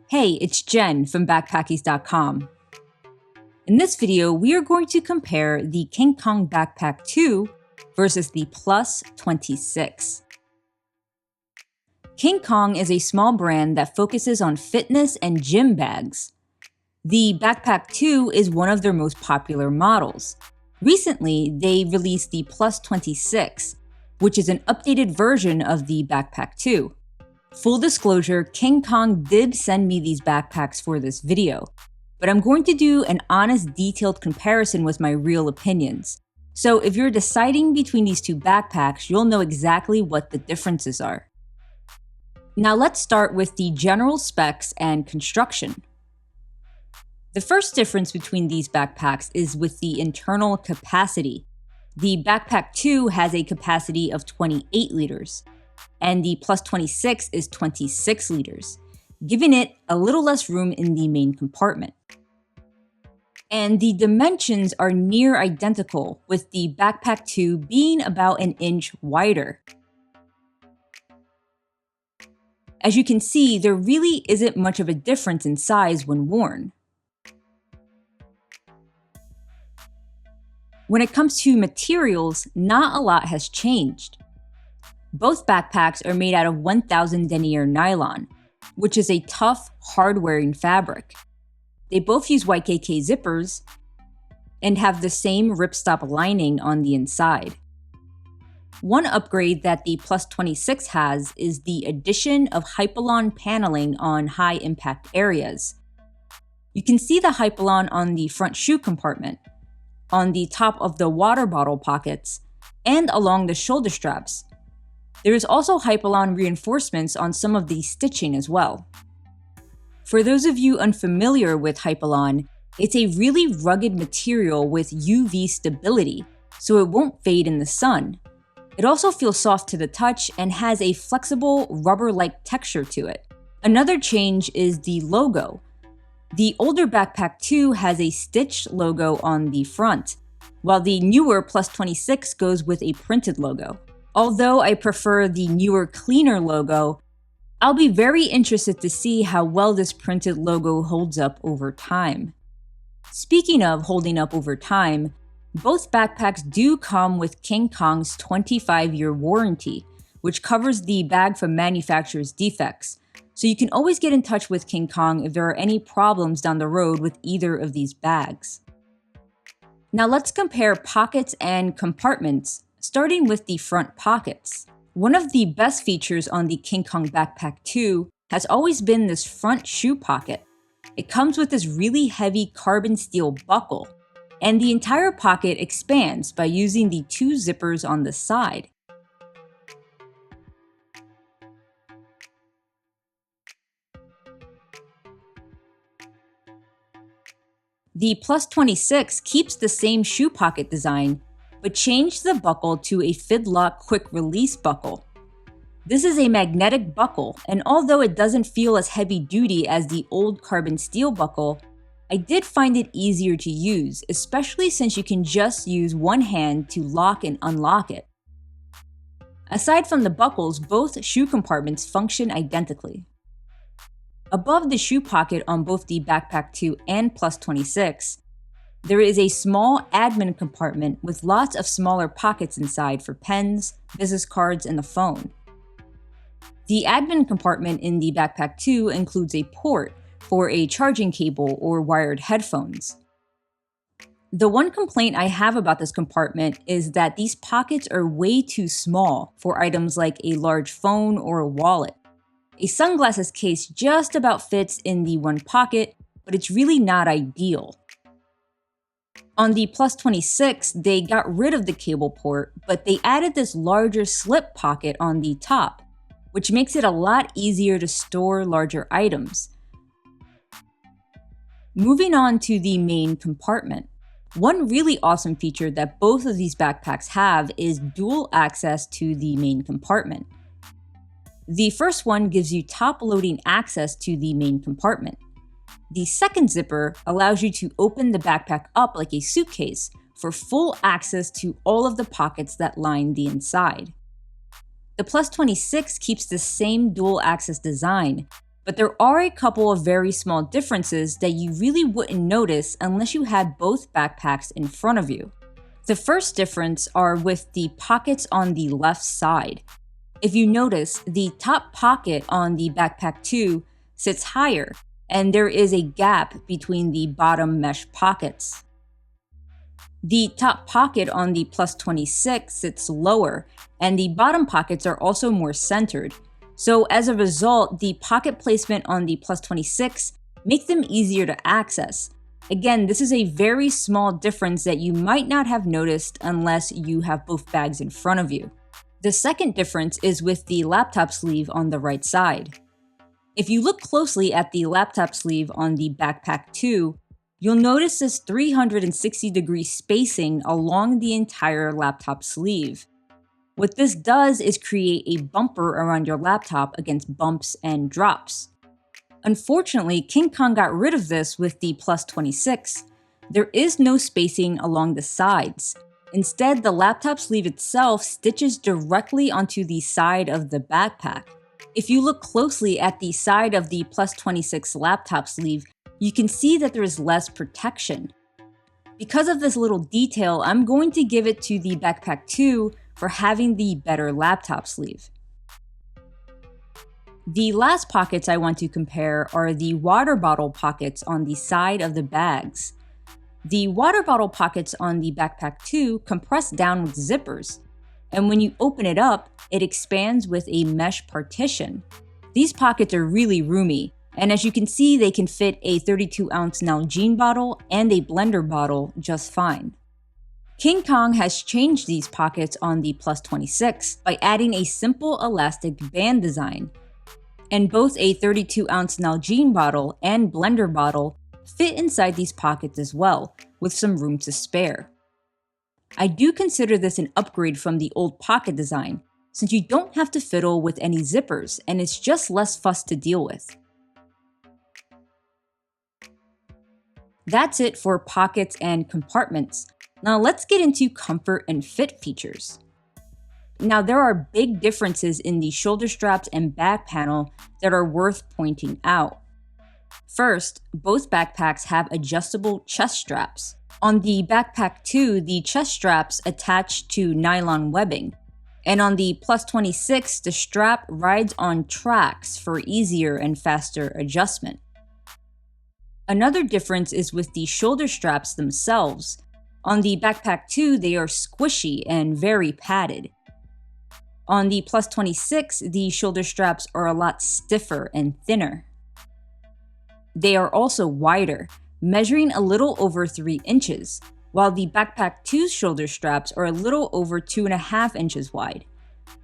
Hey, it's Jen from backpackies.com. In this video, we are going to compare the King Kong Backpack 2 versus the PLUS26. King Kong is a small brand that focuses on fitness and gym bags. The Backpack 2 is one of their most popular models. Recently, they released the PLUS26, which is an updated version of the Backpack 2. Full disclosure, King Kong did send me these backpacks for this video, but I'm going to do an honest, detailed comparison with my real opinions. So if you're deciding between these two backpacks, you'll know exactly what the differences are. Now let's start with the general specs and construction. The first difference between these backpacks is with the internal capacity. The Backpack 2 has a capacity of 28 liters, and the PLUS26 is 26 liters, giving it a little less room in the main compartment. And the dimensions are near identical, with the Backpack 2 being about an inch wider. As you can see, there really isn't much of a difference in size when worn. When it comes to materials, not a lot has changed. Both backpacks are made out of 1000 denier nylon, which is a tough, hard-wearing fabric. They both use YKK zippers and have the same ripstop lining on the inside. One upgrade that the PLUS26 has is the addition of Hypalon paneling on high-impact areas. You can see the Hypalon on the front shoe compartment, on the top of the water bottle pockets, and along the shoulder straps. There is also Hypalon reinforcements on some of the stitching as well. For those of you unfamiliar with Hypalon, it's a really rugged material with UV stability, so it won't fade in the sun. It also feels soft to the touch and has a flexible, rubber-like texture to it. Another change is the logo. The older Backpack 2 has a stitched logo on the front, while the newer PLUS26 goes with a printed logo. Although I prefer the newer, cleaner logo, I'll be very interested to see how well this printed logo holds up over time. Speaking of holding up over time, both backpacks do come with King Kong's 25-year warranty, which covers the bag from manufacturer's defects, so you can always get in touch with King Kong if there are any problems down the road with either of these bags. Now let's compare pockets and compartments, starting with the front pockets. One of the best features on the King Kong Backpack 2 has always been this front shoe pocket. It comes with this really heavy carbon steel buckle, and the entire pocket expands by using the two zippers on the side. The PLUS26 keeps the same shoe pocket design, but changed the buckle to a Fidlock quick release buckle. This is a magnetic buckle, and although it doesn't feel as heavy duty as the old carbon steel buckle, I did find it easier to use, especially since you can just use one hand to lock and unlock it. Aside from the buckles, both shoe compartments function identically. Above the shoe pocket on both the Backpack 2 and PLUS26, there is a small admin compartment with lots of smaller pockets inside for pens, business cards, and the phone. The admin compartment in the Backpack 2 includes a port for a charging cable or wired headphones. The one complaint I have about this compartment is that these pockets are way too small for items like a large phone or a wallet. A sunglasses case just about fits in the one pocket, but it's really not ideal. On the PLUS26, they got rid of the cable port, but they added this larger slip pocket on the top, which makes it a lot easier to store larger items. Moving on to the main compartment. One really awesome feature that both of these backpacks have is dual access to the main compartment. The first one gives you top-loading access to the main compartment. The second zipper allows you to open the backpack up like a suitcase for full access to all of the pockets that line the inside. The PLUS26 keeps the same dual access design, But there are a couple of very small differences that you really wouldn't notice unless you had both backpacks in front of you. The first difference are with the pockets on the left side. If you notice, the top pocket on the Backpack 2 sits higher, and there is a gap between the bottom mesh pockets. The top pocket on the Plus26 sits lower, and the bottom pockets are also more centered. So as a result, the pocket placement on the Plus26 makes them easier to access. Again, this is a very small difference that you might not have noticed unless you have both bags in front of you. The second difference is with the laptop sleeve on the right side. If you look closely at the laptop sleeve on the Backpack 2, you'll notice this 360-degree spacing along the entire laptop sleeve. What this does is create a bumper around your laptop against bumps and drops. Unfortunately, King Kong got rid of this with the Plus26. There is no spacing along the sides. Instead, the laptop sleeve itself stitches directly onto the side of the backpack. If you look closely at the side of the Plus26 laptop sleeve, you can see that there is less protection. Because of this little detail, I'm going to give it to the Backpack 2 for having the better laptop sleeve. The last pockets I want to compare are the water bottle pockets on the side of the bags. The water bottle pockets on the Backpack 2 compress down with zippers, and when you open it up, it expands with a mesh partition. These pockets are really roomy, and as you can see, they can fit a 32-ounce Nalgene bottle and a blender bottle just fine. King Kong has changed these pockets on the Plus26 by adding a simple elastic band design, and both a 32-ounce Nalgene bottle and blender bottle fit inside these pockets as well, with some room to spare. I do consider this an upgrade from the old pocket design, since you don't have to fiddle with any zippers and it's just less fuss to deal with. That's it for pockets and compartments. Now let's get into comfort and fit features. Now there are big differences in the shoulder straps and back panel that are worth pointing out. First, both backpacks have adjustable chest straps. On the Backpack 2, the chest straps attach to nylon webbing, and on the Plus26, the strap rides on tracks for easier and faster adjustment. Another difference is with the shoulder straps themselves. On the Backpack 2, they are squishy and very padded. On the Plus26, the shoulder straps are a lot stiffer and thinner. They are also wider, measuring a little over 3 inches, while the Backpack 2's shoulder straps are a little over 2.5 inches wide.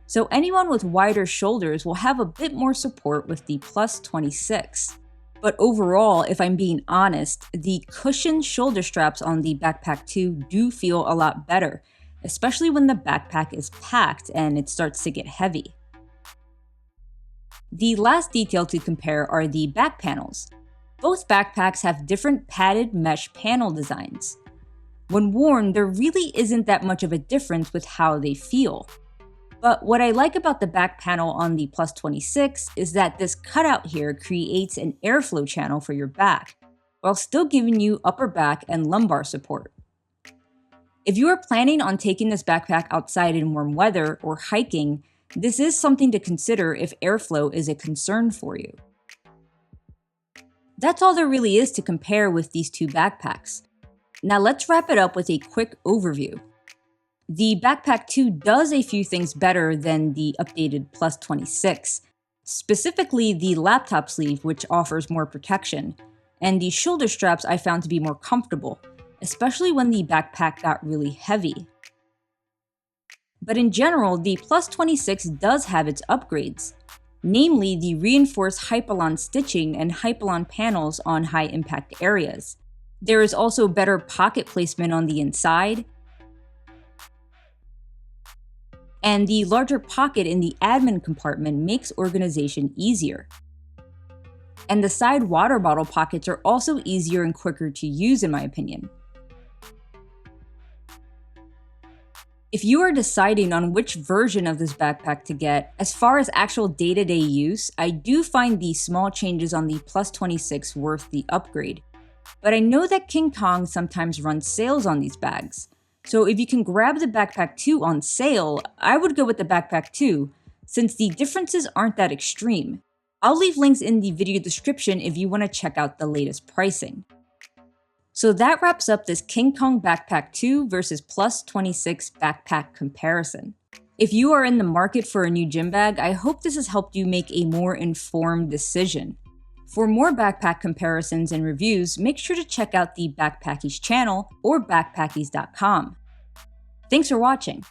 So anyone with wider shoulders will have a bit more support with the Plus26. But overall, if I'm being honest, the cushioned shoulder straps on the Backpack 2 do feel a lot better, especially when the backpack is packed and it starts to get heavy. The last detail to compare are the back panels. Both backpacks have different padded mesh panel designs. When worn, there really isn't that much of a difference with how they feel. But what I like about the back panel on the Plus26 is that this cutout here creates an airflow channel for your back, while still giving you upper back and lumbar support. If you are planning on taking this backpack outside in warm weather or hiking, this is something to consider if airflow is a concern for you. That's all there really is to compare with these two backpacks. Now let's wrap it up with a quick overview. The Backpack 2 does a few things better than the updated Plus26, specifically the laptop sleeve, which offers more protection, and the shoulder straps I found to be more comfortable, especially when the backpack got really heavy. But in general, the Plus26 does have its upgrades, namely the reinforced Hypalon stitching and Hypalon panels on high-impact areas. There is also better pocket placement on the inside, and the larger pocket in the admin compartment makes organization easier. And the side water bottle pockets are also easier and quicker to use in my opinion. If you are deciding on which version of this backpack to get, as far as actual day-to-day use, I do find these small changes on the PLUS26 worth the upgrade. But I know that King Kong sometimes runs sales on these bags. So if you can grab the Backpack 2 on sale, I would go with the Backpack 2, since the differences aren't that extreme. I'll leave links in the video description if you want to check out the latest pricing. So that wraps up this King Kong Backpack 2 versus PLUS26 backpack comparison. If you are in the market for a new gym bag, I hope this has helped you make a more informed decision. For more backpack comparisons and reviews, make sure to check out the Backpackies channel or backpackies.com. Thanks for watching.